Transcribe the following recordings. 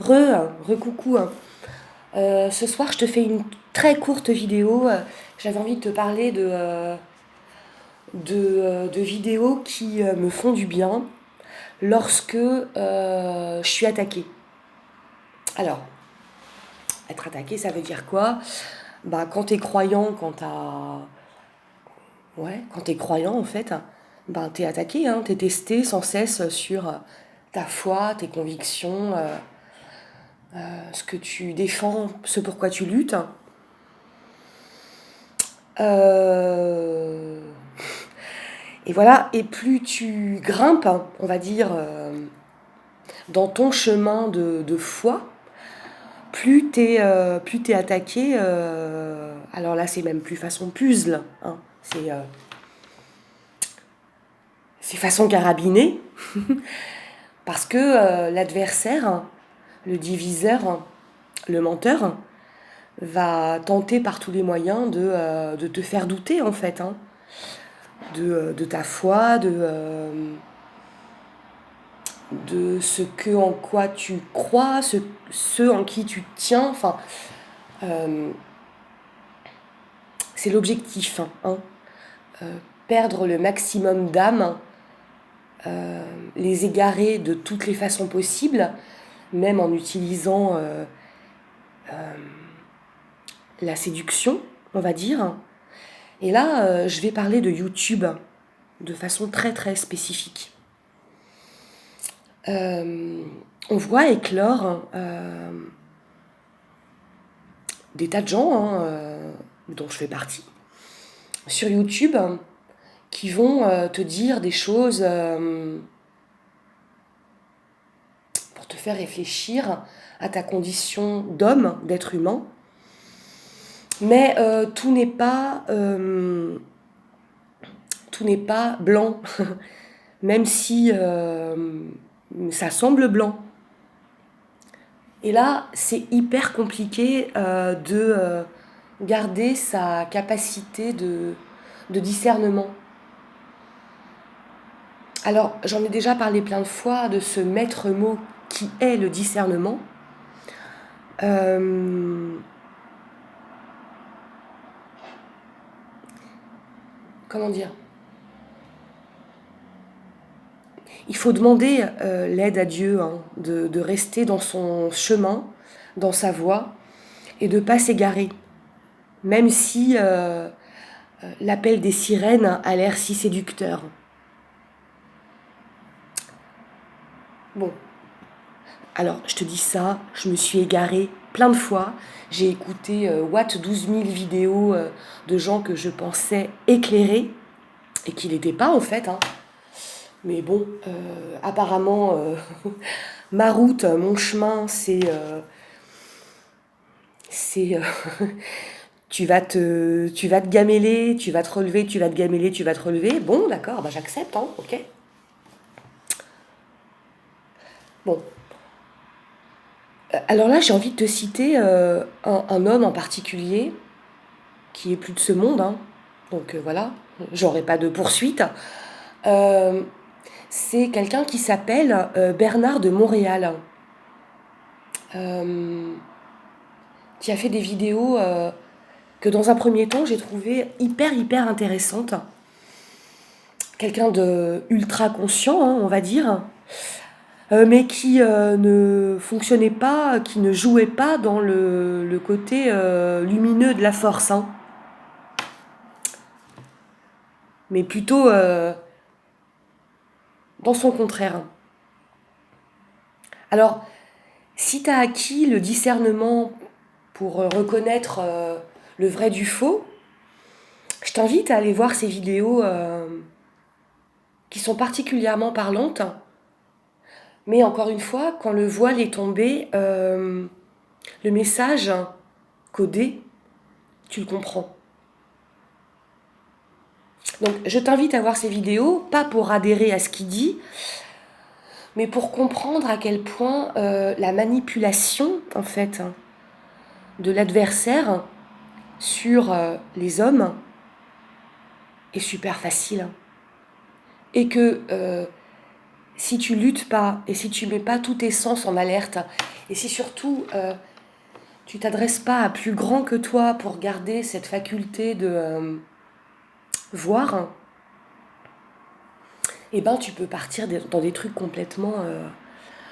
Coucou. Ce soir, je te fais une très courte vidéo. J'avais envie de te parler de vidéos qui me font du bien lorsque je suis attaquée. Alors, être attaqué, ça veut dire quoi? Bah, quand t'es croyant, quand t'es croyant, en fait, bah, t'es attaqué, hein, t'es testé sans cesse sur ta foi, tes convictions, ce que tu défends, ce pourquoi tu luttes. Euh, et voilà, et plus tu grimpes, on va dire, dans ton chemin de foi, plus t'es attaqué. Alors là, c'est même plus façon puzzle, hein, c'est façon carabinée, parce que l'adversaire, le diviseur, le menteur, va tenter par tous les moyens de te faire douter, en fait, hein, de ta foi, de ce que en quoi tu crois, ce en qui tu tiens. Enfin, euh, c'est l'objectif, hein. Perdre le maximum d'âme, les égarer de toutes les façons possibles, même en utilisant la séduction, on va dire. Et là, je vais parler de YouTube de façon très très spécifique. Euh, on voit éclore des tas de gens, hein, dont je fais partie, sur YouTube, qui vont te dire des choses pour te faire réfléchir à ta condition d'homme, d'être humain. Mais tout n'est pas blanc, même si ça semble blanc. Et là, c'est hyper compliqué de garder sa capacité de discernement. Alors, j'en ai déjà parlé plein de fois de ce maître mot qui est le discernement. Euh, Comment dire? Il faut demander l'aide à Dieu, hein, de rester dans son chemin, dans sa voie, et de ne pas s'égarer. Même si l'appel des sirènes a l'air si séducteur. Bon, alors je te dis ça, je me suis égarée plein de fois. J'ai écouté 12 000 vidéos de gens que je pensais éclairés et qui l'étaient pas en fait, hein. Mais bon, apparemment, ma route, mon chemin, c'est tu vas te gameler, tu vas te relever, tu vas te gameler, tu vas te relever. Bon, d'accord, bah j'accepte, hein, ok. Bon, alors là, j'ai envie de te citer un homme en particulier qui est plus de ce monde, hein. Donc voilà, j'aurai pas de poursuite. Euh, c'est quelqu'un qui s'appelle Bernard de Montréal, euh, qui a fait des vidéos que dans un premier temps j'ai trouvé hyper intéressantes. Quelqu'un de ultra conscient, hein, on va dire, mais qui ne fonctionnait pas, qui ne jouait pas dans le côté lumineux de la force, hein, mais plutôt dans son contraire. Alors, si tu as acquis le discernement pour reconnaître le vrai du faux, je t'invite à aller voir ces vidéos qui sont particulièrement parlantes. Mais encore une fois, quand le voile est tombé, le message codé, tu le comprends. Donc je t'invite à voir ces vidéos, pas pour adhérer à ce qu'il dit, mais pour comprendre à quel point la manipulation, en fait, de l'adversaire sur les hommes est super facile. Et que si tu luttes pas et si tu mets pas tous tes sens en alerte, et si surtout tu t'adresses pas à plus grand que toi pour garder cette faculté de voir, eh ben tu peux partir dans des trucs complètement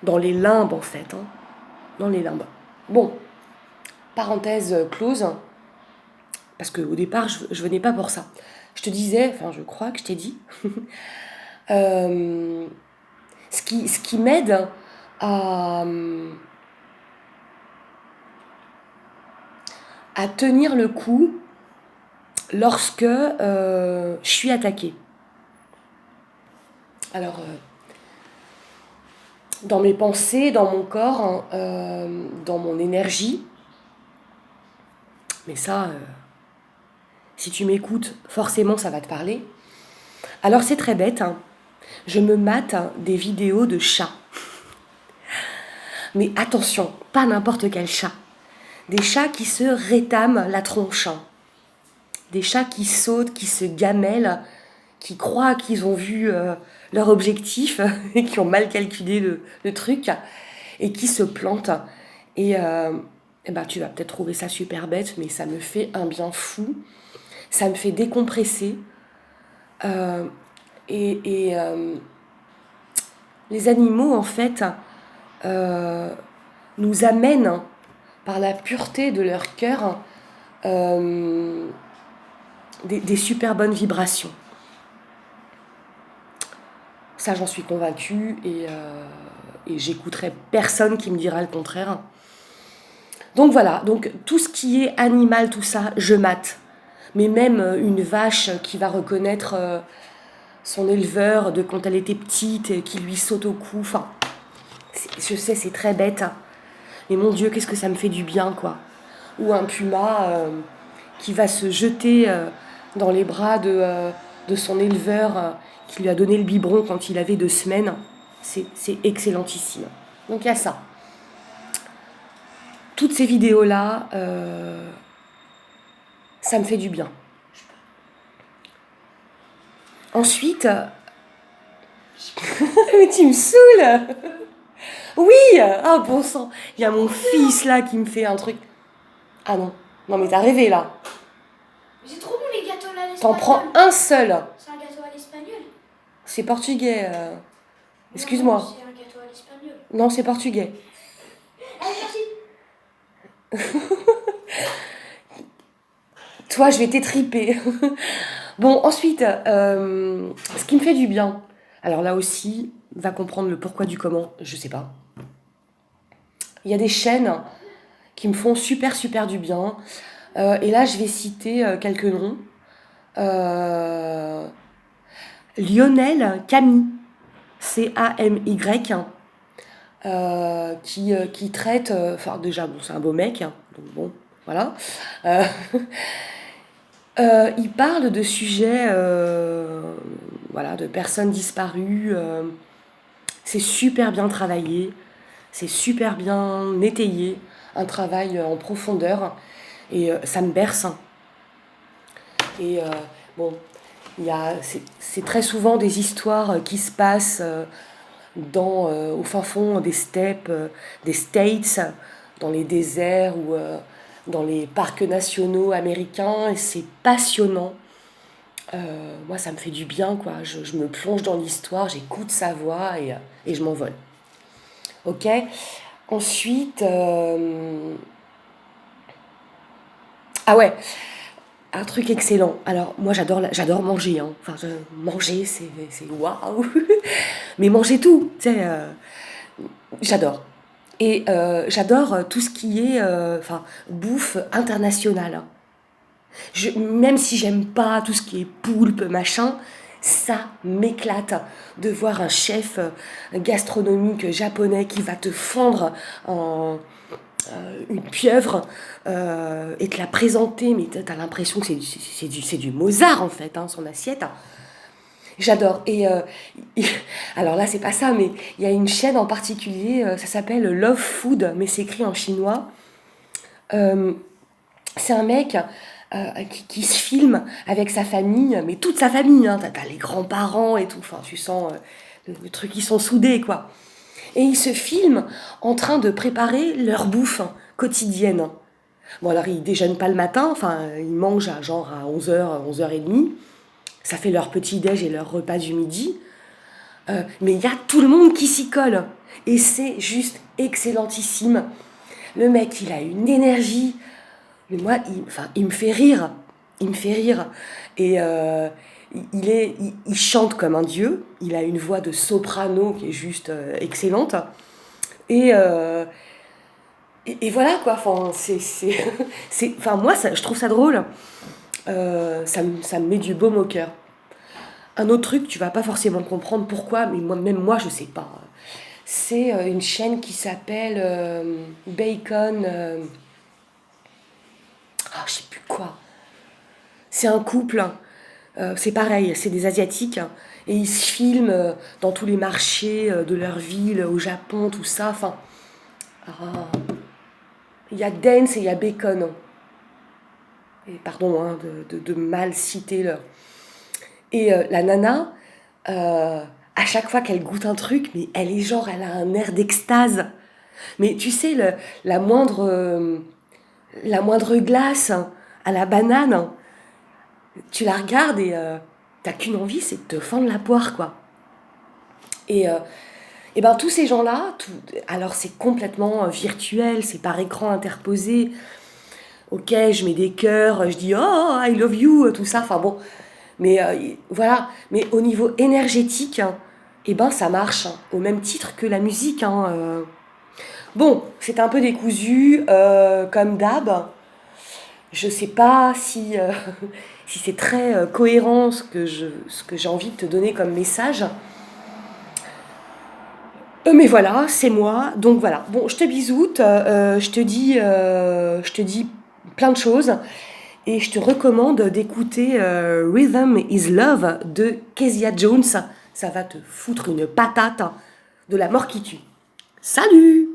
dans les limbes en fait, hein, dans les limbes. Bon, parenthèse close, parce qu'au départ je venais pas pour ça. Je te disais, enfin je crois que je t'ai dit, euh, ce qui m'aide à, à tenir le coup lorsque je suis attaquée. Alors, dans mes pensées, dans mon corps, hein, dans mon énergie, mais ça, si tu m'écoutes, forcément ça va te parler. Alors c'est très bête, hein, je me mate des vidéos de chats. Mais attention, pas n'importe quel chat. Des chats qui se rétament la tronche. Des chats qui sautent, qui se gamellent, qui croient qu'ils ont vu leur objectif et qui ont mal calculé le truc et qui se plantent. Et, ben, tu vas peut-être trouver ça super bête, mais ça me fait un bien fou. Ça me fait décompresser. Euh, et les animaux, en fait, euh, nous amènent, par la pureté de leur cœur, euh, des super bonnes vibrations. Ça, j'en suis convaincue et j'écouterai personne qui me dira le contraire. Donc voilà, donc tout ce qui est animal, tout ça, je mate. Mais même une vache qui va reconnaître son éleveur de quand elle était petite et qui lui saute au cou. Enfin, je sais, c'est très bête, hein. Mais mon Dieu, qu'est-ce que ça me fait du bien, quoi. Ou un puma qui va se jeter dans les bras de son éleveur qui lui a donné le biberon quand il avait 2 semaines. C'est excellentissime. Donc il y a ça. Toutes ces vidéos-là, ça me fait du bien. Ensuite, mais tu me saoules. Oui, ah bon sang, il y a mon fils là qui me fait un truc. Ah non, non mais t'as rêvé là. C'est trop bon les gâteaux à T'en l'espagnol. prends un seul. C'est un gâteau à l'espagnol. C'est portugais. Excuse-moi. Non, c'est un gâteau à l'espagnol. Non, c'est portugais. Allez, merci. Toi, je vais t'étriper. Bon, ensuite, ce qui me fait du bien. Alors là aussi, va comprendre le pourquoi du comment, je sais pas. Il y a des chaînes qui me font super super du bien. Et là, je vais citer quelques noms. Euh, Lionel Camille, C-A-M-Y, qui traite, enfin déjà, bon, c'est un beau mec, hein, donc bon, voilà. Euh, il parle de sujets, voilà, de personnes disparues. C'est super bien travaillé, c'est super bien étayé, un travail en profondeur, et ça me berce. Et bon, c'est très souvent des histoires qui se passent au fin fond des steppes, des States, dans les déserts ou dans les parcs nationaux américains, et c'est passionnant. Moi, ça me fait du bien, quoi. Je me plonge dans l'histoire, j'écoute sa voix et je m'envole. Ok. Ensuite, ah ouais, un truc excellent. Alors, moi, j'adore manger, hein. Enfin, manger, c'est waouh. Mais manger tout, tu sais, j'adore. Et j'adore tout ce qui est enfin, bouffe internationale, hein. Même si j'aime pas tout ce qui est poulpe, machin, ça m'éclate de voir un chef gastronomique japonais qui va te fendre en, une pieuvre et te la présenter, mais t'as l'impression que c'est du Mozart en fait, hein, son assiette. J'adore. Et alors là, c'est pas ça, mais il y a une chaîne en particulier, ça s'appelle Love Food, mais c'est écrit en chinois. Euh, c'est un mec qui se filme avec sa famille, mais toute sa famille, hein. T'as les grands-parents et tout. Enfin, tu sens le truc, ils sont soudés, quoi. Et ils se filment en train de préparer leur bouffe quotidienne. Bon, alors, ils déjeunent pas le matin, enfin, ils mangent à genre à 11h, 11h30. Ça fait leur petit-déj et leur repas du midi. Mais il y a tout le monde qui s'y colle. Et c'est juste excellentissime. Le mec, il a une énergie. Mais moi, il me fait rire. Il me fait rire. Et il chante comme un dieu. Il a une voix de soprano qui est juste excellente. Et, euh, et voilà quoi. Enfin, enfin, moi, je trouve ça drôle. Ça me met du baume au cœur. Un autre truc, tu vas pas forcément comprendre pourquoi, mais même moi, je sais pas. C'est une chaîne qui s'appelle Bacon. Je sais plus quoi. C'est un couple. C'est pareil, c'est des Asiatiques. Et ils se filment dans tous les marchés de leur ville, au Japon, tout ça. Enfin, ah, il y a Dance et il y a Bacon. Et pardon de mal citer leur. Et la nana, à chaque fois qu'elle goûte un truc, mais elle a un air d'extase. Mais tu sais, la moindre glace à la banane, tu la regardes et t'as qu'une envie, c'est de te fendre la poire, quoi. Et, euh, et ben tous ces gens-là, alors c'est complètement virtuel, c'est par écran interposé. Ok, je mets des cœurs, je dis oh I love you, tout ça. Enfin bon, mais voilà. Mais au niveau énergétique, hein, eh ben ça marche, hein, au même titre que la musique. Bon, c'est un peu décousu, comme d'hab. Je sais pas si, si c'est très cohérent ce que j'ai envie de te donner comme message. Mais voilà, c'est moi. Donc voilà. Bon, je te bisoute. Je te dis plein de choses. Et je te recommande d'écouter Rhythm is Love de Kezia Jones. Ça va te foutre une patate de la mort qui tue. Salut!